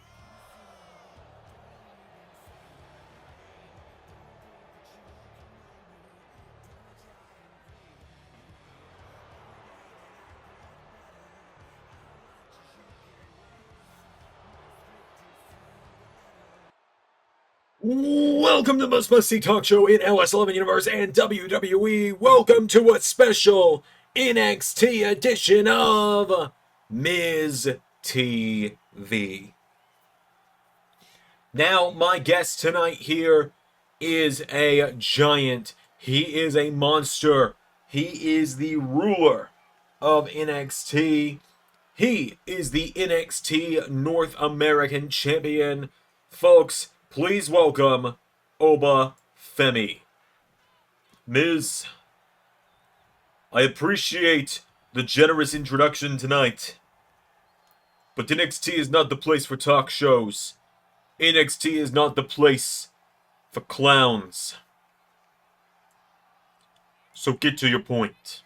Welcome to the most must-see talk show in LS11 Universe and WWE. Welcome to a special NXT edition of Miz TV. Now, my guest tonight here is a giant. He is a monster. He is the ruler of NXT. He is the NXT North American Champion. Folks, please welcome Femi. Miz, I appreciate the generous introduction tonight. But NXT is not the place for talk shows. NXT is not the place for clowns. So get to your point.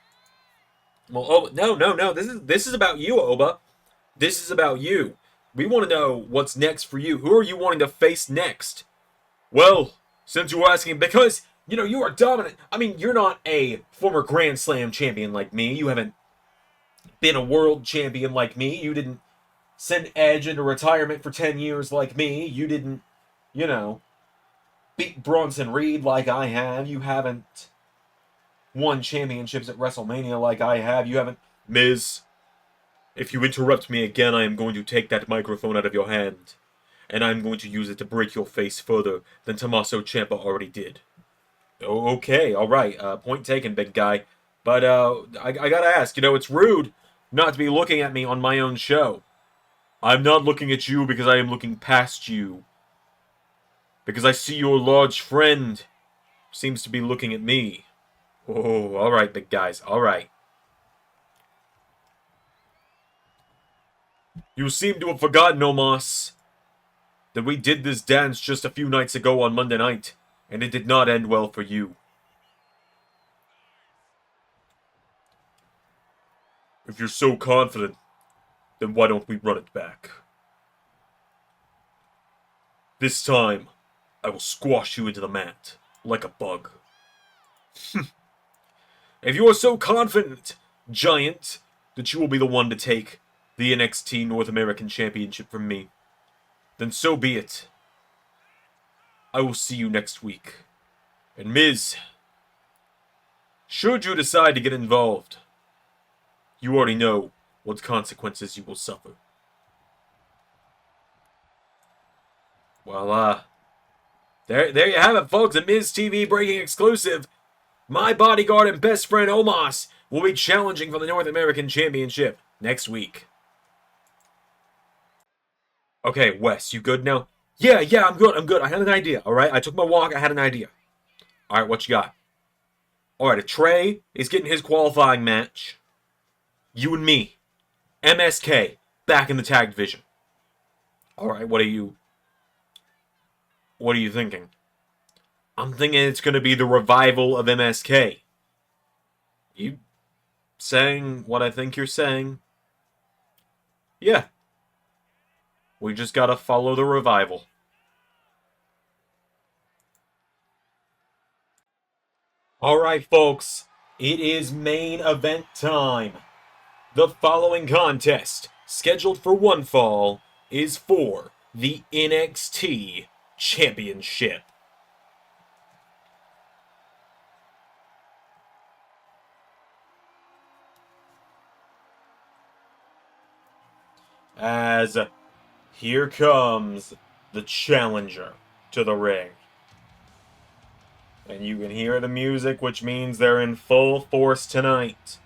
Well, oh, no. This is about you, Oba. This is about you. We want to know what's next for you. Who are you wanting to face next? Well, since you're asking, because, you are dominant. I mean, you're not a former Grand Slam champion like me. You haven't been a world champion like me. You didn't send Edge into retirement for 10 years like me. You didn't, beat Bronson Reed like I have. You haven't won championships at WrestleMania like I have. You haven't... Miz, if you interrupt me again, I am going to take that microphone out of your hand, and I'm going to use it to break your face further than Tommaso Ciampa already did. Oh, okay, alright, point taken, big guy. But, I gotta ask, it's rude not to be looking at me on my own show. I'm not looking at you because I am looking past you. Because I see your large friend seems to be looking at me. Oh, alright, big guys, alright. You seem to have forgotten, Omos, that we did this dance just a few nights ago on Monday night, and it did not end well for you. If you're so confident, then why don't we run it back? This time, I will squash you into the mat, like a bug. If you are so confident, Giant, that you will be the one to take the NXT North American Championship from me, then so be it. I will see you next week. And Miz, should you decide to get involved, you already know what consequences you will suffer. Well, there you have it, folks. A Miz TV breaking exclusive. My bodyguard and best friend Omos will be challenging for the North American Championship next week. Okay, Wes, you good now? Yeah, I'm good. I had an idea, alright? I took my walk, I had an idea. Alright, what you got? Alright, if Trey is getting his qualifying match, you and me, MSK, back in the tag division. Alright, what are you thinking? I'm thinking it's going to be the revival of MSK. You saying what I think you're saying? Yeah. We just gotta follow the revival. Alright, folks. It is main event time. The following contest, scheduled for one fall, is for the NXT Championship. As here comes the challenger to the ring. And you can hear the music, which means they're in full force tonight.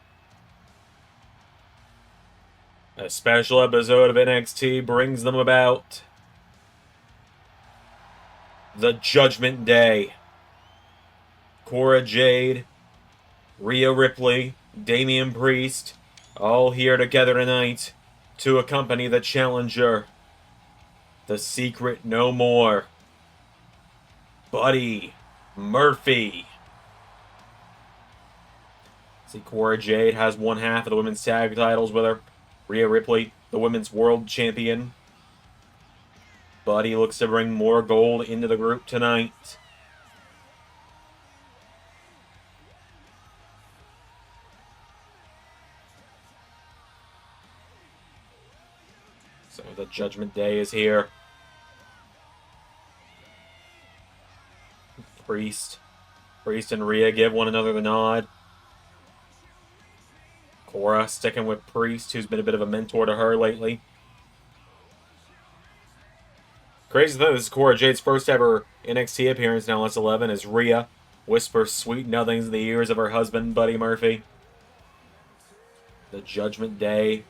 A special episode of NXT brings them about. The Judgment Day. Cora Jade, Rhea Ripley, Damian Priest, all here together tonight to accompany the challenger. The Secret No More. Buddy Murphy. See, Cora Jade has one half of the women's tag titles with her. Rhea Ripley, the women's world champion. Buddy looks to bring more gold into the group tonight. So the Judgment Day is here. Priest and Rhea give one another the nod. Cora sticking with Priest, who's been a bit of a mentor to her lately. Crazy though, this is Cora Jade's first ever NXT appearance now, that's 11, as Rhea whispers sweet nothings in the ears of her husband, Buddy Murphy. The Judgment Day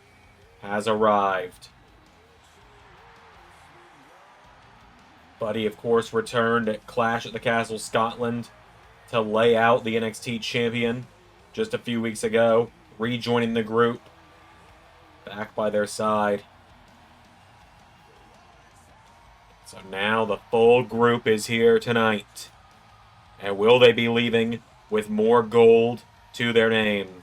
has arrived. Buddy, of course, returned at Clash at the Castle, Scotland, to lay out the NXT champion. just a few weeks ago, rejoining the group, back by their side. So now the full group is here tonight. And will they be leaving with more gold to their name?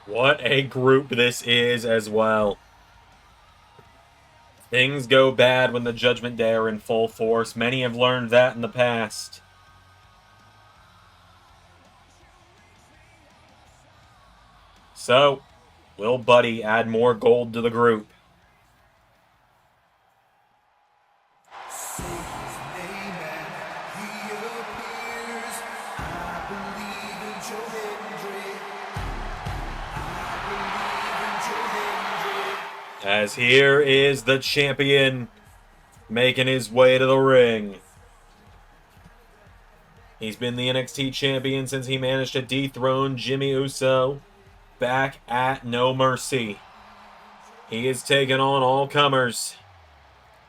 What a group this is as well. Things go bad when the Judgment Day are in full force. Many have learned that in the past. So, will Buddy add more gold to the group? As here is the champion making his way to the ring. He's been the NXT champion since he managed to dethrone Jimmy Uso back at No Mercy. He has taken on all comers.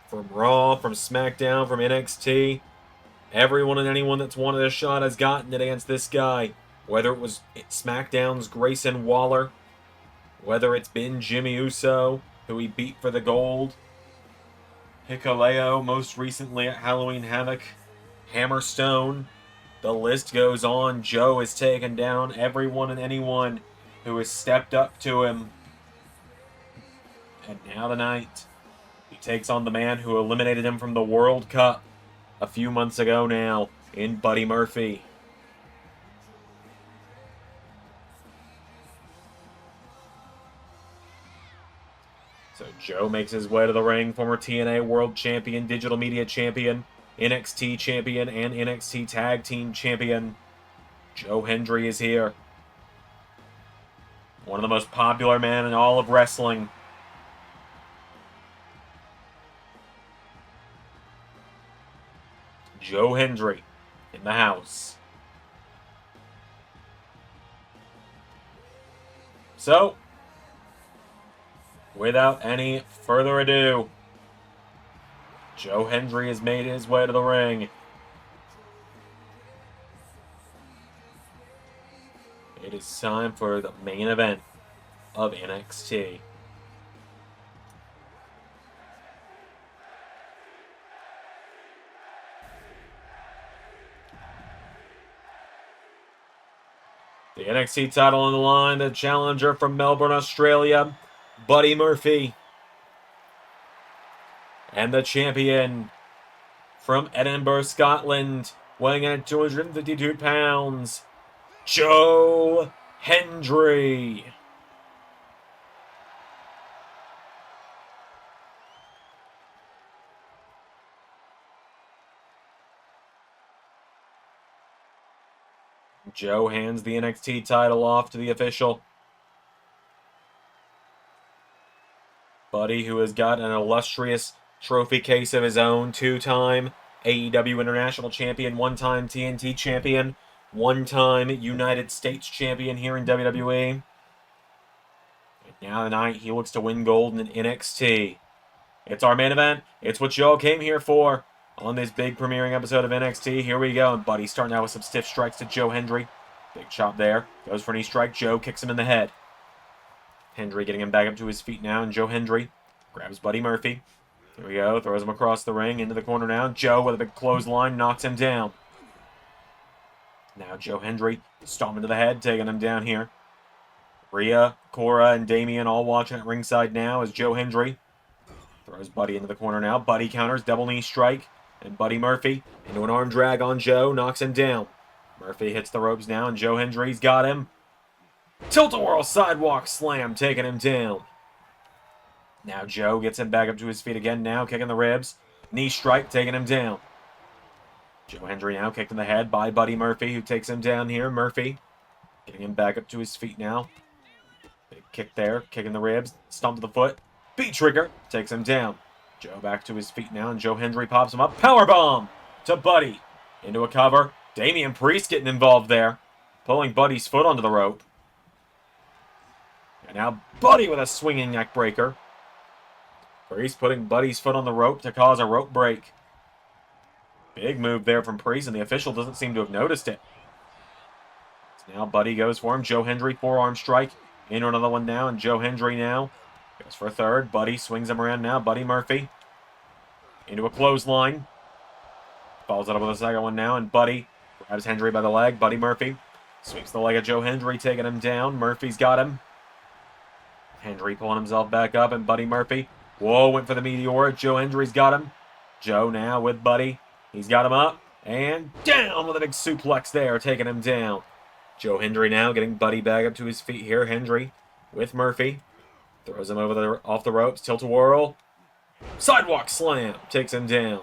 From Raw, from SmackDown, from NXT. Everyone and anyone that's wanted a shot has gotten it against this guy. Whether it was SmackDown's Grayson Waller, whether it's been Jimmy Uso, who he beat for the gold, Hikuleo, most recently at Halloween Havoc, Hammerstone, the list goes on. Joe has taken down everyone and anyone who has stepped up to him. And now tonight, he takes on the man who eliminated him from the World Cup a few months ago now, in Buddy Murphy. So Joe makes his way to the ring, former TNA World Champion, Digital Media Champion, NXT Champion, and NXT Tag Team Champion. Joe Hendry is here. One of the most popular men in all of wrestling. Joe Hendry in the house. So, without any further ado, Joe Hendry has made his way to the ring. It is time for the main event of NXT. The NXT title on the line, the challenger from Melbourne, Australia, Buddy Murphy. And the champion from Edinburgh, Scotland, weighing in at 252 pounds, Joe Hendry. Joe hands the NXT title off to the official. Buddy, who has got an illustrious trophy case of his own, two-time AEW International Champion, one-time TNT Champion, one-time United States Champion here in WWE. And now tonight, he looks to win gold in NXT. It's our main event. It's what y'all came here for on this big premiering episode of NXT. Here we go. And Buddy starting out with some stiff strikes to Joe Hendry. Big chop there. Goes for a knee strike. Joe kicks him in the head. Hendry getting him back up to his feet now. And Joe Hendry grabs Buddy Murphy. Here we go. Throws him across the ring. Into the corner now. Joe with a big clothesline knocks him down. Now Joe Hendry stomping to the head. Taking him down here. Rhea, Cora, and Damian all watching at ringside now as Joe Hendry throws Buddy into the corner now. Buddy counters. Double knee strike. And Buddy Murphy into an arm drag on Joe. Knocks him down. Murphy hits the ropes now, and Joe Hendry's got him. Tilt-a-whirl sidewalk slam, taking him down. Now Joe gets him back up to his feet again now, kicking the ribs. Knee strike, taking him down. Joe Hendry now kicked in the head by Buddy Murphy, who takes him down here. Murphy getting him back up to his feet now. Big kick there, kicking the ribs. Stomp to the foot. Beat trigger, takes him down. Joe back to his feet now, and Joe Hendry pops him up. Powerbomb to Buddy. Into a cover. Damian Priest getting involved there. Pulling Buddy's foot onto the rope. And now Buddy with a swinging neck breaker. Priest putting Buddy's foot on the rope to cause a rope break. Big move there from Priest, and the official doesn't seem to have noticed it. So now Buddy goes for him. Joe Hendry, forearm strike. Into another one now, and Joe Hendry now goes for a third. Buddy swings him around now. Buddy Murphy into a clothesline. Follows it up with a second one now, and Buddy grabs Hendry by the leg. Buddy Murphy sweeps the leg of Joe Hendry, taking him down. Murphy's got him. Hendry pulling himself back up, and Buddy Murphy, whoa, went for the meteor. Joe Hendry's got him. Joe now with Buddy. He's got him up, and down with a big suplex there, taking him down. Joe Hendry now getting Buddy back up to his feet here. Hendry with Murphy. Throws him off the ropes. Tilt-a-whirl. Sidewalk slam. Takes him down.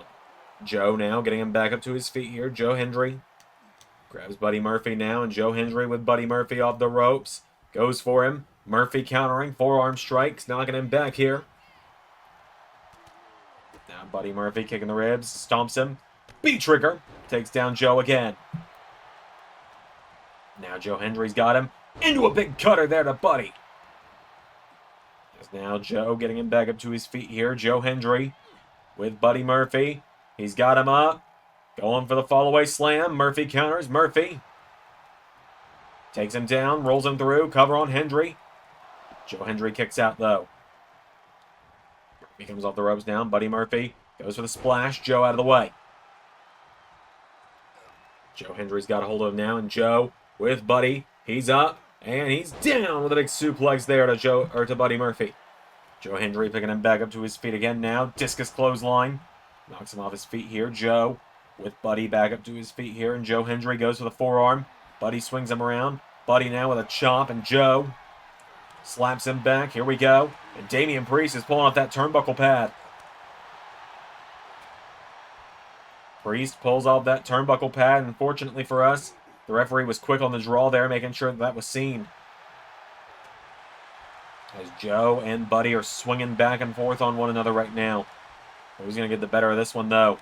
Joe now getting him back up to his feet here. Joe Hendry grabs Buddy Murphy now, and Joe Hendry with Buddy Murphy off the ropes. Goes for him. Murphy countering. Forearm strikes. Knocking him back here. Now Buddy Murphy kicking the ribs. Stomps him. B-trigger. Takes down Joe again. Now Joe Hendry's got him. Into a big cutter there to Buddy. There's now Joe getting him back up to his feet here. Joe Hendry with Buddy Murphy. He's got him up. Going for the fall-away slam. Murphy counters. Murphy takes him down. Rolls him through. Cover on Hendry. Joe Hendry kicks out, though. He comes off the ropes now. Buddy Murphy goes for the splash. Joe out of the way. Joe Hendry's got a hold of him now, and Joe with Buddy. He's up, and he's down with a big suplex there to Buddy Murphy. Joe Hendry picking him back up to his feet again now. Discus clothesline. Knocks him off his feet here. Joe with Buddy back up to his feet here, and Joe Hendry goes for the forearm. Buddy swings him around. Buddy now with a chop, and Joe slaps him back. Here we go. And Damian Priest is pulling off that turnbuckle pad. Priest pulls off that turnbuckle pad, and fortunately for us, the referee was quick on the draw there, making sure that was seen. As Joe and Buddy are swinging back and forth on one another right now. Who's going to get the better of this one, though?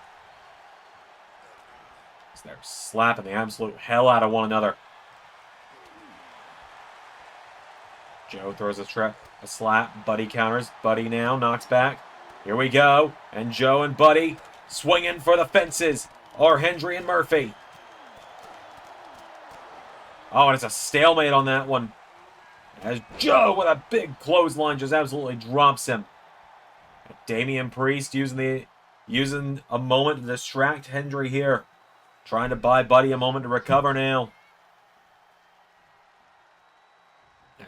So they're slapping the absolute hell out of one another. Joe throws a slap. Buddy counters. Buddy now knocks back. Here we go. And Joe and Buddy swinging for the fences are Hendry and Murphy. Oh, and it's a stalemate on that one. As Joe with a big clothesline just absolutely drops him. Damian Priest using a moment to distract Hendry here. Trying to buy Buddy a moment to recover now.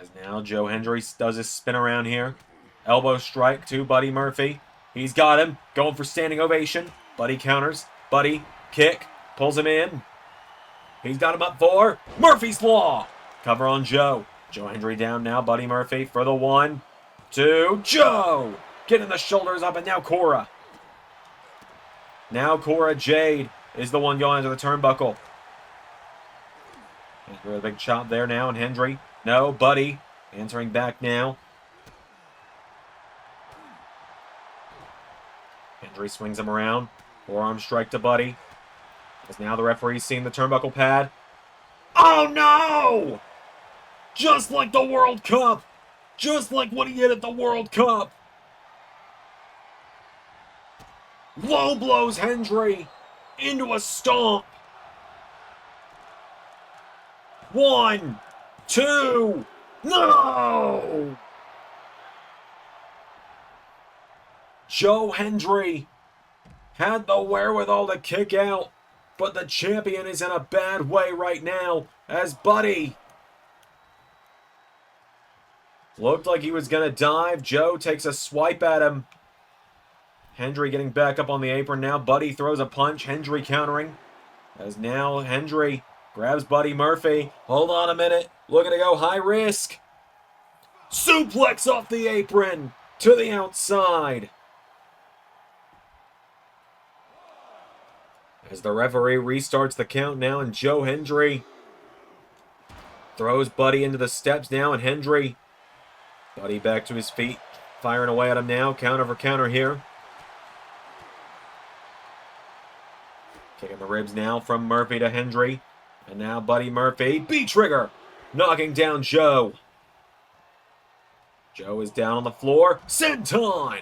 As now Joe Hendry does his spin around here. Elbow strike to Buddy Murphy. He's got him. Going for standing ovation. Buddy counters. Buddy kick. Pulls him in. He's got him up for Murphy's Law. Cover on Joe. Joe Hendry down now. Buddy Murphy for the 1, 2. Joe! Getting the shoulders up, and now Cora. Now Cora Jade is the one going into the turnbuckle. Hendry with a big chop there now, and Hendry. No, Buddy answering back now. Hendry swings him around. Forearm strike to Buddy. As now the referee's seeing the turnbuckle pad. Oh no! Just like the World Cup! Just like what he did at the World Cup! Low blows Hendry into a stomp. 1, 2. No! Joe Hendry had the wherewithal to kick out, but the champion is in a bad way right now as Buddy looked like he was going to dive. Joe takes a swipe at him. Hendry getting back up on the apron now. Buddy throws a punch. Hendry countering. As now Hendry grabs Buddy Murphy. Hold on a minute. Looking to go high risk. Suplex off the apron to the outside. As the referee restarts the count now, and Joe Hendry throws Buddy into the steps now, and Hendry, Buddy back to his feet, firing away at him now. Counter for counter here. Kicking the ribs now from Murphy to Hendry. And now Buddy Murphy, B-trigger, knocking down Joe. Joe is down on the floor. Senton!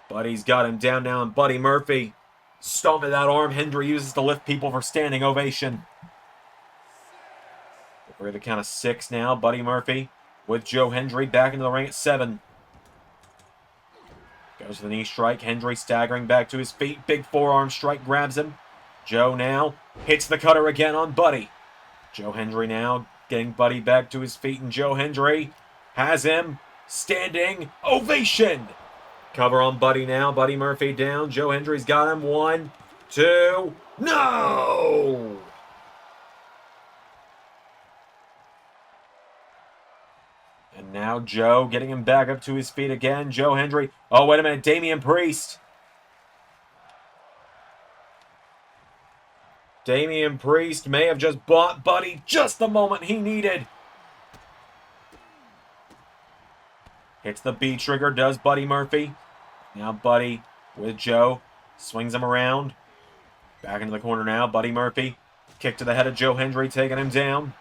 Buddy's got him down now, and Buddy Murphy stomping that arm. Hendry uses to lift people for standing ovation. We're at the count of 6 now. Buddy Murphy with Joe Hendry back into the ring at 7. Goes for the knee strike. Hendry staggering back to his feet. Big forearm strike grabs him. Joe now hits the cutter again on Buddy. Joe Hendry now getting Buddy back to his feet, and Joe Hendry has him standing ovation. Cover on Buddy now. Buddy Murphy down. Joe Hendry's got him. 1, 2, no! And now Joe getting him back up to his feet again. Joe Hendry. Oh, wait a minute. Damian Priest. Damian Priest may have just bought Buddy just the moment he needed. Hits the B trigger, does Buddy Murphy. Now Buddy with Joe. Swings him around. Back into the corner now. Buddy Murphy. Kick to the head of Joe Hendry, taking him down.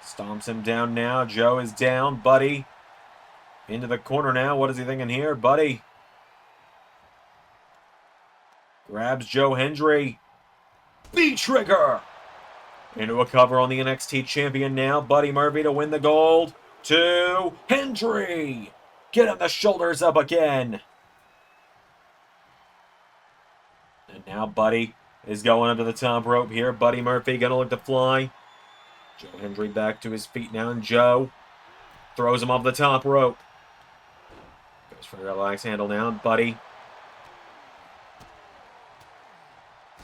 Stomps him down now. Joe is down. Buddy into the corner now. What is he thinking here? Buddy grabs Joe Hendry. B-trigger. Into a cover on the NXT champion now. Buddy Murphy to win the gold. To Hendry. Getting the shoulders up again. And now Buddy is going up to the top rope here. Buddy Murphy going to look to fly. Joe Hendry back to his feet now, and Joe throws him off the top rope. Goes for the relaxed handle now, and Buddy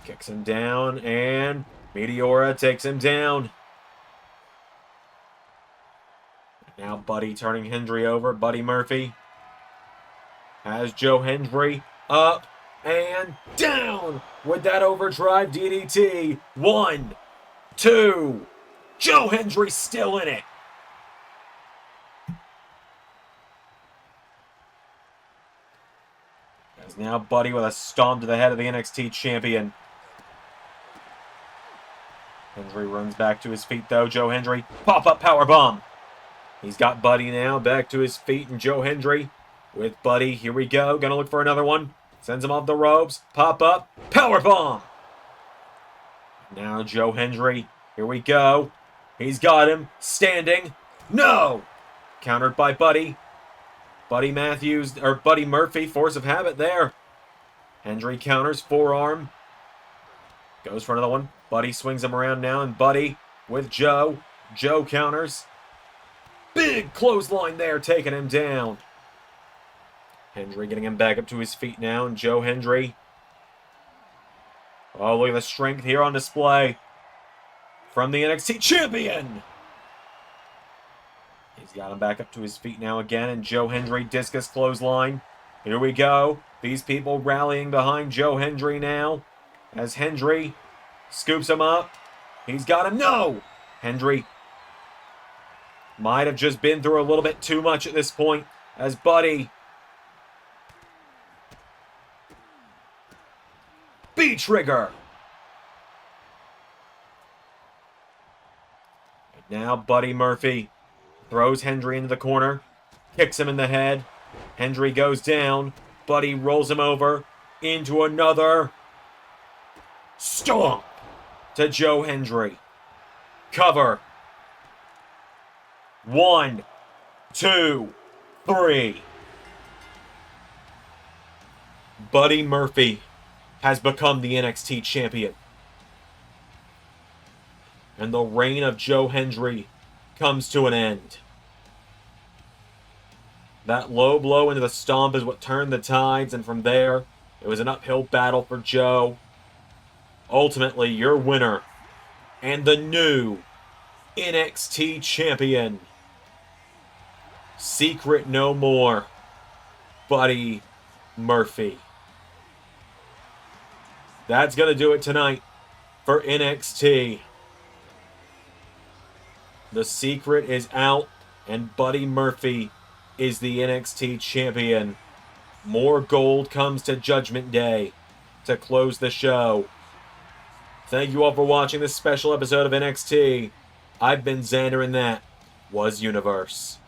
kicks him down, and Meteora takes him down. Now Buddy turning Hendry over. Buddy Murphy has Joe Hendry up and down with that overdrive DDT. 1, 2. Joe Hendry still in it. As now Buddy with a stomp to the head of the NXT champion. Hendry runs back to his feet though. Joe Hendry, pop-up powerbomb. He's got Buddy now back to his feet, and Joe Hendry with Buddy. Here we go. Gonna look for another one. Sends him off the ropes. Pop-up powerbomb. Now Joe Hendry. Here we go. He's got him standing. No! Countered by Buddy. Buddy Murphy, force of habit there. Hendry counters, forearm. Goes for another one. Buddy swings him around now, and Buddy with Joe. Joe counters. Big clothesline there, taking him down. Hendry getting him back up to his feet now, and Joe Hendry. Oh, look at the strength here on display from the NXT champion. He's got him back up to his feet now again, and Joe Hendry discus clothesline. Here we go. These people rallying behind Joe Hendry now as Hendry scoops him up. He's got him. No! Hendry might have just been through a little bit too much at this point as Buddy. B-trigger. And now Buddy Murphy throws Hendry into the corner, kicks him in the head. Hendry goes down. Buddy rolls him over into another stomp to Joe Hendry. Cover. 1, 2, 3. Buddy Murphy has become the NXT champion. And the reign of Joe Hendry comes to an end. That low blow into the stomp is what turned the tides, and from there, it was an uphill battle for Joe. Ultimately, your winner and the new NXT champion. Secret no more, Buddy Murphy. That's going to do it tonight for NXT. The secret is out, and Buddy Murphy is the NXT champion. More gold comes to Judgment Day to close the show. Thank you all for watching this special episode of NXT. I've been Xander, and that was Universe.